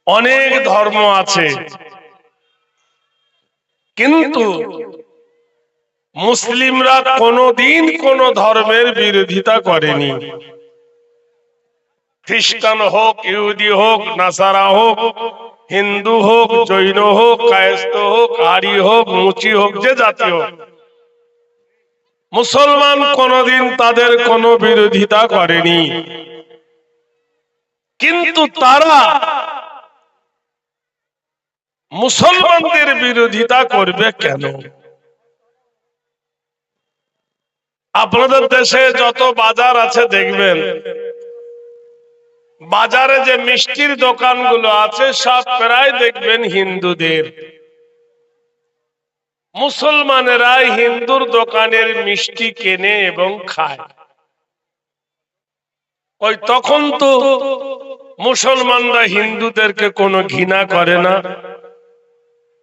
অনেক ধর্ম আছে, কিন্তু মুসলিমরা কোনদিন কোন ধর্মের বিরোধিতা করেনি। খ্রিস্টান হোক, ইহুদি হোক, নাসারা হোক, হিন্দু হোক, জৈন হোক, কায়স্থ হোক, আরী হোক, মুচি হোক, যে জাতি হোক, মুসলমান কোনদিন তাদের কোনো বিরোধিতা করেনি। কিন্তু তারা মুসলমানদের বিরোধিতা করবে কেন? আপনাদের দেশে যত বাজার আছে দেখবেন, বাজারে যে মিষ্টির দোকানগুলো আছে সব প্রায় দেখবেন হিন্দুদের। মুসলমানেরাই হিন্দুর দোকানের মিষ্টি কেনে এবং খায়। ওই তখন তো মুসলমানরা হিন্দুদেরকে কোনো ঘৃণা করে না।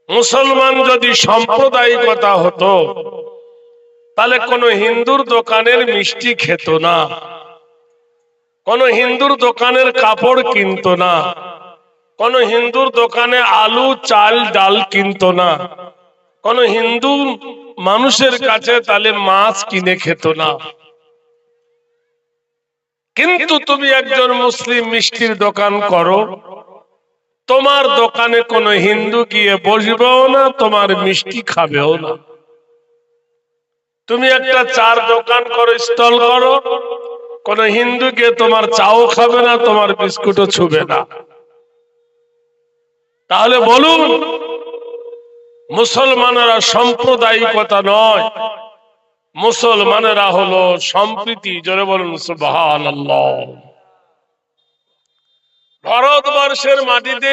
মুসলমান যদি সাম্প্রদায়িকতা হতো তাহলে কোন হিন্দুর দোকানের মিষ্টি খেত না, কোন হিন্দুর দোকানের কাপড় কিনতো না, কোন হিন্দুর দোকানে আলু চাল ডাল কিনতো না, কোন হিন্দু মানুষের কাছে তাহলে মাছ কিনে খেত না। কিন্তু তুমি একজন মুসলিম মিষ্টির দোকান করো, তোমার দোকানে কোন হিন্দু গিয়ে বসবেও না, তোমার মিষ্টি খাবেও না। তুমি একটা চার দোকান করো, স্টল করো, কোন হিন্দু গিয়ে তোমার চাও খাবে না, তোমার বিস্কুটও ছুবে না। তাহলে বলুন, মুসলমানেরা সাম্প্রদায়িকতা নয়, মুসলমানেরা হলো সম্প্রীতি। জোরে বলুন সুবহানাল্লাহ। ভারতবর্ষের মাটিতে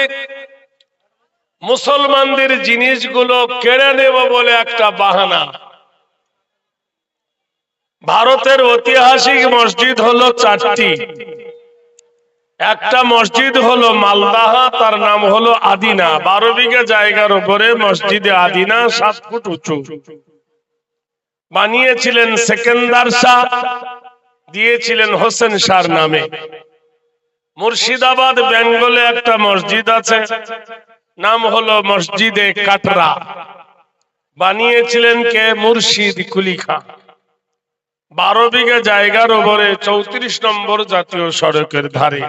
মুসলমানদের জিনিসগুলো কেড়ে নেব বলে একটা বাহানা। ভারতের ঐতিহাসিক মসজিদ হলো চারটি। একটা মসজিদ হলো মালদাহা, তার নাম হলো আদিনা। 12 বিঘা জায়গার উপরে মসজিদে আদিনা 7 ফুট উঁচু, বানিয়েছিলেন সেকেন্দার শাহ, দিয়েছিলেন হোসেন শাহর নামে। মুর্শিদাবাদ বেঙ্গলে একটা মসজিদ আছে, নাম হলো মসজিদে কাটরা, বানিয়েছিলেন কে? মুর্শিদ কুলি খাঁ। 12 বিঘা জায়গার উপরে 34 নম্বর জাতীয় সড়কের ধারে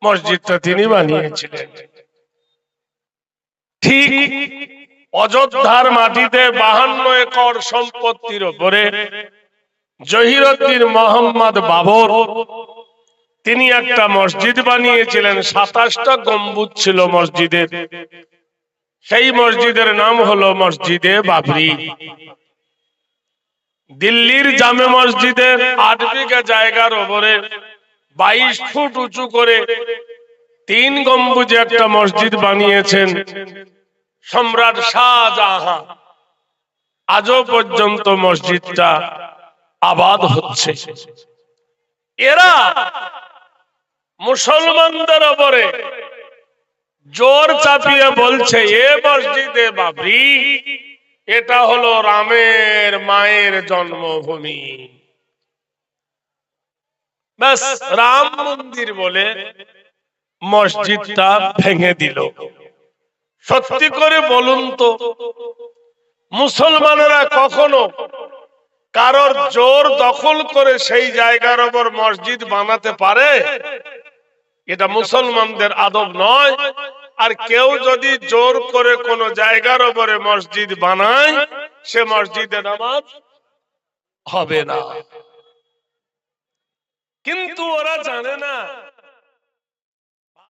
মসজিদটা তিনি বানিয়েছিলেন। ঠিক অযোধ্যার মাটিতে 52 একর সম্পত্তির উপরে জহিরুদ্দিন মোহাম্মদ বাবর তিনি একটা মসজিদ বানিয়েছিলেন। 27টা গম্বুজ ছিল মসজিদের। সেই মসজিদের নাম হলো মসজিদে বাবরি। দিল্লির জামে মসজিদের 8 বিঘা জায়গার উপরে 22 ফুট উঁচু করে 3 গম্বুজে একটা মসজিদ বানিয়েছেন সম্রাট শাহজাহান। আজও পর্যন্ত মসজিদটা আবাদ হচ্ছে। এরা মুসলমানদের উপরে জোর চাপিয়ে বলছে এ মসজিদে বাবরি, এটা হলো রামের মায়ের জন্মভূমি। ব্যাস রাম মন্দির বলে মসজিদটা ভেঙে দিল। সত্যি করে বলুন তো, মুসলমানেরা কখনো কারোর জোর দখল করে সেই জায়গার উপর মসজিদ বানাতে পারে? এটা মুসলমানদের আদব নয়। আর কেউ যদি জোর করে কোন জায়গার উপরে মসজিদ বানায়, সে মসজিদে নামাজ হবে না। কিন্তু ওরা জানে না